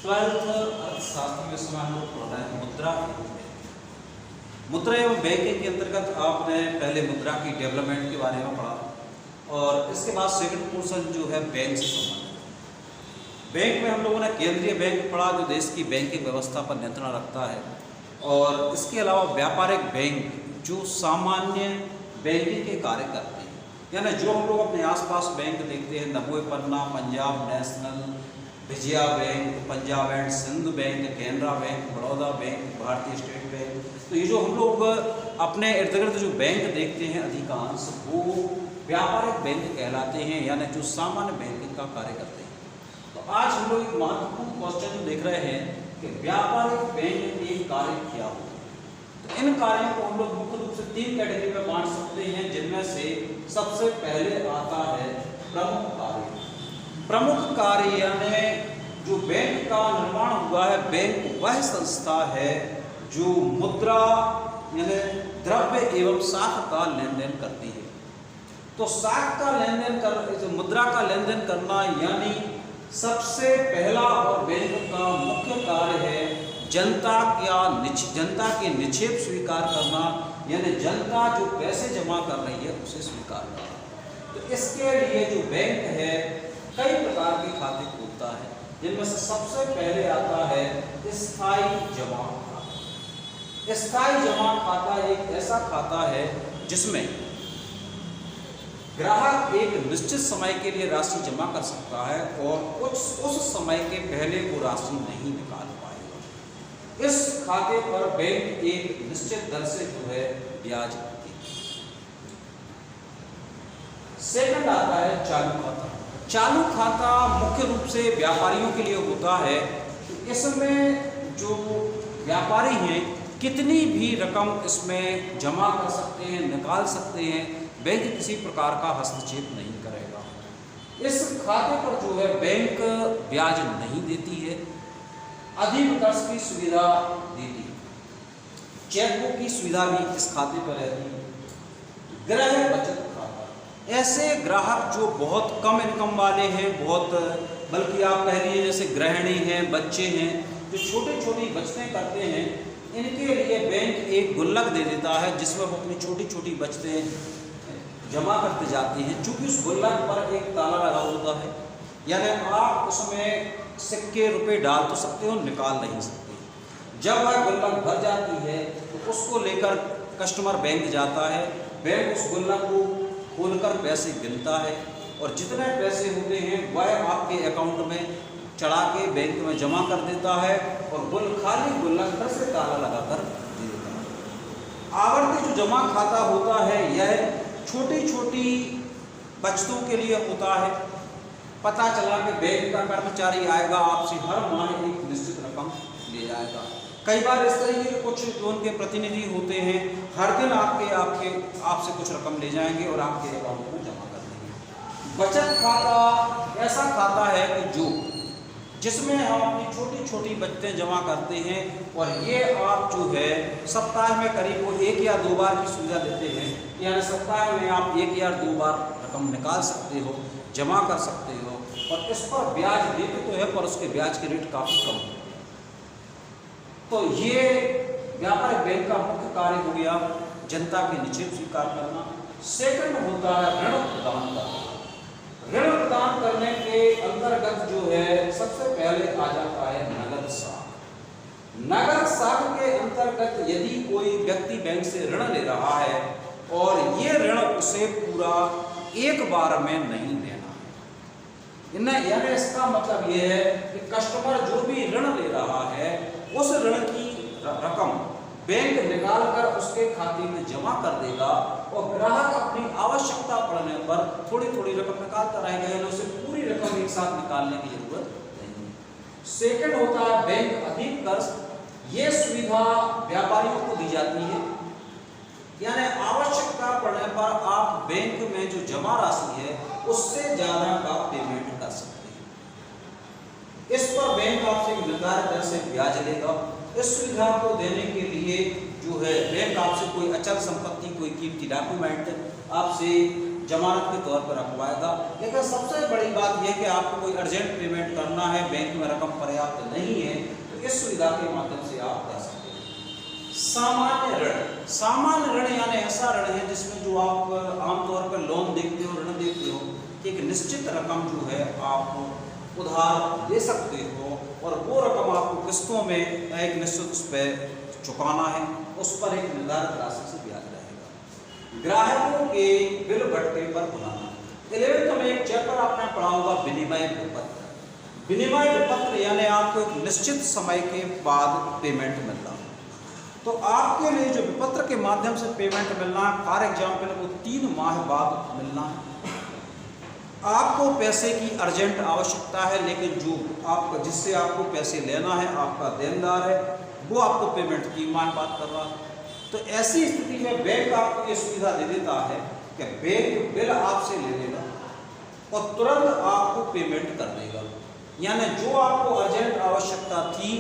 12th अर्थशास्त्र में समय हम लोग पढ़ रहे हैं मुद्रा के रूप में। मुद्रा एवं बैंकिंग के अंतर्गत आपने पहले मुद्रा की डेवलपमेंट के बारे में पढ़ा और इसके बाद सेकंड पोर्शन जो है बैंक से संबंधित। बैंक में हम लोगों ने केंद्रीय बैंक पढ़ा जो देश की बैंकिंग व्यवस्था पर नियंत्रण रखता है, और इसके अलावा व्यापारिक बैंक जो सामान्य बैंकिंग के कार्य करते हैं, यानी जो हम लोग अपने आसपास बैंक देखते हैं, नमोए पन्ना, Punjab national, Vijaya bank, Punjab and Sind bank, Canara bank, Baroda bank, Bharatiya state bank, तो ये जो हम लोग अपने इर्द गिर्द जो बैंक देखते हैं अधिकांश वो व्यापारिक बैंक कहलाते हैं, यानी जो सामान्य बैंकिंग का कार्य करते हैं। तो आज हम लोग एक महत्वपूर्ण क्वेश्चन जो देख रहे हैं कि व्यापारिक बैंक के कार्य क्या होते हैं। तो इन कार्यों को हम लोग मुख्य रूप से 3 कैटेगरी में बांट सकते हैं, जिनमें से सबसे पहले आता है प्रमुख कार्य। प्रमुख कार्य यानी जो बैंक का निर्माण हुआ है, बैंक वह संस्था है जो मुद्रा यानी द्रव्य एवं साख का लेन देन करती है। तो साख का लेन देन कर, मुद्रा का लेन देन करना यानी सबसे पहला और बैंक का मुख्य कार्य है जनता के निक्षेप स्वीकार करना, यानी जनता जो पैसे जमा कर रही है उसे स्वीकार करना। तो इसके लिए जो बैंक है कई प्रकार के खाते खोलता है, जिनमें से सबसे पहले आता है स्थायी जमा खाता। स्थायी जमा खाता एक ऐसा खाता है जिसमें ग्राहक एक निश्चित समय के लिए राशि जमा कर सकता है और उस समय के पहले वो राशि नहीं निकाल पाएगा। इस खाते पर बैंक एक निश्चित दर से जो है ब्याज देती है। सेकंड आता है चालू खाता। चालू खाता मुख्य रूप से व्यापारियों के लिए होता है। इसमें जो व्यापारी हैं कितनी भी रकम इसमें जमा कर सकते हैं, निकाल सकते हैं, बैंक किसी प्रकार का हस्तक्षेप नहीं करेगा। इस खाते पर जो है बैंक ब्याज नहीं देती है, अधिक कर्ज की सुविधा देती है, चेकबुक की सुविधा भी इस खाते पर रहती है। गृह बचत खाता, ऐसे ग्राहक जो बहुत कम इनकम वाले हैं, बल्कि आप कह लीजिए जैसे गृहिणी हैं, बच्चे हैं, जो छोटी छोटी बचतें करते हैं, इनके लिए बैंक एक गुल्लक दे देता है जिसमें वो अपनी छोटी छोटी बचतें जमा करते जाते हैं। चूंकि उस गुल्लक पर एक ताला लगा होता है, यानी आप उसमें सिक्के रुपए डाल तो सकते हो, निकाल नहीं सकते। जब वह गुल्लक भर जाती है तो उसको लेकर कस्टमर बैंक जाता है, बैंक उस गुल्लक को खोलकर पैसे गिनता है और जितने पैसे होते हैं वह आपके अकाउंट में चढ़ा के बैंक में जमा कर देता है और खाली गुल्लक फिर से ताला लगाकर दे देता है। आवर्ती जो जमा खाता होता है यह छोटी छोटी बचतों के लिए होता है। पता चला कि बैंक का कर्मचारी आएगा, आपसे हर माह एक निश्चित रकम ले जाएगा। कई बार इस तरीके के कुछ जो उनके प्रतिनिधि होते हैं हर दिन आपसे कुछ रकम ले जाएंगे और आपके अकाउंट में जमा कर देंगे। बचत खाता ऐसा खाता है कि जिसमें हम अपनी छोटी छोटी बचतें जमा करते हैं और ये आप जो है सप्ताह में करीब वो 1 या 2 बार की सुविधा देते हैं, यानी सप्ताह में आप 1 या 2 बार रकम निकाल सकते हो, जमा कर सकते हो और इस पर ब्याज देते तो है पर उसके ब्याज के रेट काफ़ी कम होते हैं। तो ये व्यापारिक बैंक का मुख्य कार्य हो गया जनता के निक्षेप स्वीकार करना। सेकंड होता है ऋण प्रदान करना। ऋण प्रदान करने के अंतर्गत जो है सबसे पहले आ जाता है नगद साख। नगद साख के अंतर्गत यदि कोई व्यक्ति बैंक से ऋण ले रहा है और ये ऋण उसे पूरा एक बार में नहीं देना है, यानी इसका मतलब ये है कि कस्टमर जो भी ऋण ले रहा है उस ऋण की रकम बैंक निकालकर उसके खाते में जमा कर देगा और ग्राहक अपनी आवश्यकता पड़ने पर थोड़ी थोड़ी रकम निकालता रहेगा, यानी उसे पूरी रकम एक साथ निकालने की जरूरत नहीं है। सेकंड होता है बैंक अधिक कर्ज। ये सुविधा व्यापारियों को दी जाती है, यानी आवश्यकता पड़ने पर आप बैंक में जो जमा राशि है उससे ज्यादा का पेमेंट कर सकते हैं। इस पर बैंक आपसे निर्धारित दर से ब्याज लेगा। इस सुविधा को देने के लिए जो है बैंक आपसे कोई अचल संपत्ति, कोई कीमती डॉक्यूमेंट आपसे जमानत के तौर पर रखवाएगा। लेकिन सबसे बड़ी बात यह कि आपको कोई अर्जेंट पेमेंट करना है, बैंक में रकम पर्याप्त नहीं है, तो इस सुविधा के माध्यम से आप कर सकते हैं। सामान्य ऋण, सामान्य ऋण यानी ऐसा ऋण है जिसमें जो आप आमतौर पर लोन देखते हो, ऋण देखते हो कि एक निश्चित रकम जो है आप उधार ले सकते हो और वो रकम आपको किस्तों में एक निश्चित उस पर चुकाना है, उस पर एक निर्धारित राशि से ब्याज रहेगा। ग्राहकों के बिल बट्टे पर बुलाना, 11th में एक चैप्टर आपने पढ़ा होगा विनिमय विपत्र। विनिमय विपत्र यानी आपको एक निश्चित समय के बाद पेमेंट मिलना। तो आपके लिए जो विपत्र के माध्यम से पेमेंट मिलना है, फॉर एग्जाम्पल वो 3 माह बाद मिलना है। आपको पैसे की अर्जेंट आवश्यकता है, लेकिन जो आपका जिससे आपको पैसे लेना है, आपका देनदार है, वो आपको पेमेंट 3 माह बाद कर रहा है। तो ऐसी स्थिति में बैंक आपको ये सुविधा दे देता है कि बैंक बिल आपसे ले लेगा और तुरंत आपको पेमेंट कर देगा। यानी जो आपको अर्जेंट आवश्यकता थी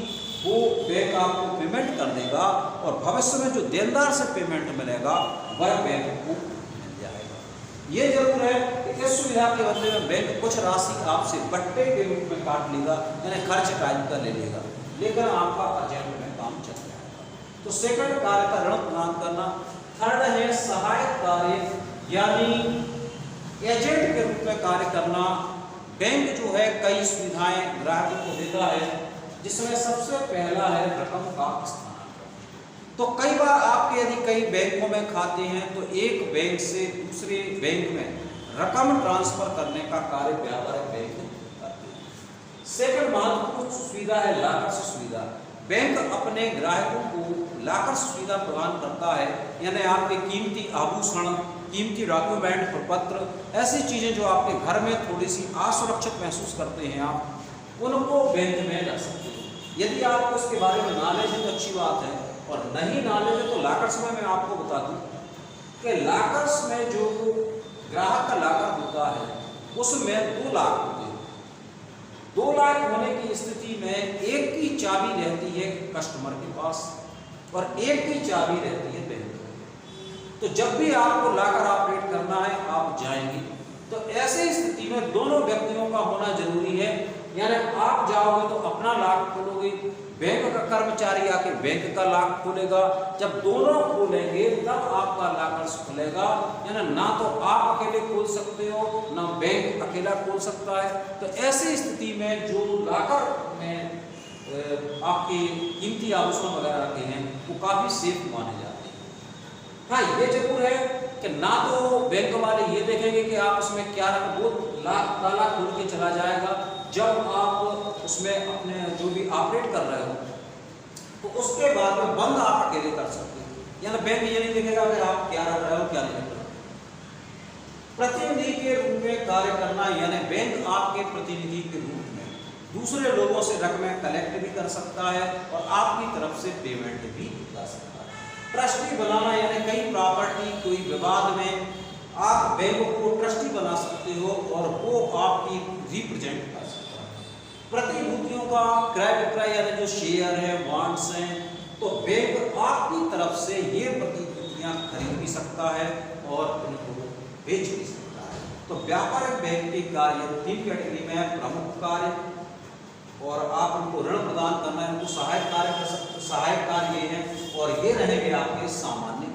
वो बैंक आपको पेमेंट कर देगा और भविष्य में जो देनदार से पेमेंट मिलेगा वह बैंक को मिल जाएगा। ये जरूर है कि इस सुविधा के बदले में बैंक कुछ राशि आपसे बट्टे के रूप में काट लेगा, यानी खर्च टाइप का ले लेगा, लेकिन आपका अर्जेंट में काम चल जाएगा। तो सेकंड कार्य का ऋण प्रदान करना। थर्ड है सहायक कार्य, यानी एजेंट के रूप में कार्य करना। बैंक जो है कई सुविधाएं ग्राहकों को देता है, जिसमें सबसे पहला है रकम का स्थानांतरण। तो कई बार आपके यदि कई बैंकों में खाते हैं तो एक बैंक से दूसरे बैंक में रकम ट्रांसफर करने का कार्य व्यापारिक बैंक करते हैं। सेकंड महत्वपूर्ण सुविधा है लाकर सुविधा। बैंक अपने ग्राहकों को लाकर सुविधा प्रदान करता है, यानी आपके कीमती आभूषण, कीमती डॉक्यूमेंट, प्रपत्र, ऐसी चीज़ें जो आपके घर में थोड़ी सी असुरक्षित महसूस करते हैं आप, उनको बैंक में रख सकते हैं। यदि आपको इसके बारे में नॉलेज है तो अच्छी बात है, और नहीं नॉलेज है तो लाकर्स में मैं आपको बता दूं कि लाकर्स में जो ग्राहक का लाकर होता है उसमें 2 लाख होते हैं। 2 लाख होने की स्थिति में एक की चाबी रहती है कस्टमर के पास और एक की चाबी रहती है बैंक में। तो जब भी आपको लाकर ऑपरेट करना है आप जाएंगे, तो ऐसे स्थिति में दोनों व्यक्तियों का होना जरूरी है। यानी आप जाओगे तो अपना लाख खोलोगे, बैंक का कर्मचारी आके बैंक का लाख खोलेगा। जब दोनों खोलेंगे तब आपका लाकर खुलेगा। यानी ना तो आप अकेले खोल सकते हो, ना बैंक अकेला खोल सकता है। तो ऐसी स्थिति में जो लाकर में आपके कीमती आभूषण वगैरह रखे हैं वो काफ़ी सेफ माने जाते हैं। हाँ, ये जरूर है कि ना तो बैंक वाले ये देखेंगे कि आप उसमें क्या रख, वो ताला खोल के चला जाएगा। जब आप उसमें अपने जो भी ऑपरेट कर रहे हो तो उसके बाद में बंद आप अकेले कर सकते हो। यानी बैंक ये नहीं देखेगा कि आप क्या रख रहे हो क्या नहीं रख रहे हो। प्रतिनिधि के रूप में कार्य करना, यानी बैंक आपके प्रतिनिधि के रूप में दूसरे लोगों से रकमें कलेक्ट भी कर सकता है और आपकी तरफ से पेमेंट भी कर सकता है। ट्रस्टी बनाना, यानी कई प्रॉपर्टी कोई विवाद में आप बैंक को ट्रस्टी बना सकते हो और वो आपकी रिप्रेजेंट कर सकता है। प्रतिभूतियों का क्रय विक्रय, यानी जो शेयर है, बॉन्ड्स हैं, तो बैंक आपकी तरफ से ये प्रतिभूतियां खरीद भी सकता है और इनको बेच भी सकता है। तो व्यापारिक बैंक के कार्य 3 कैटेगरी में है। प्रमुख कार्य, और आप उनको ऋण प्रदान करना है, उनको सहायक कार्य कर सकते, सहायक कार्य ये हैं, और ये रहेंगे आपके सामान्य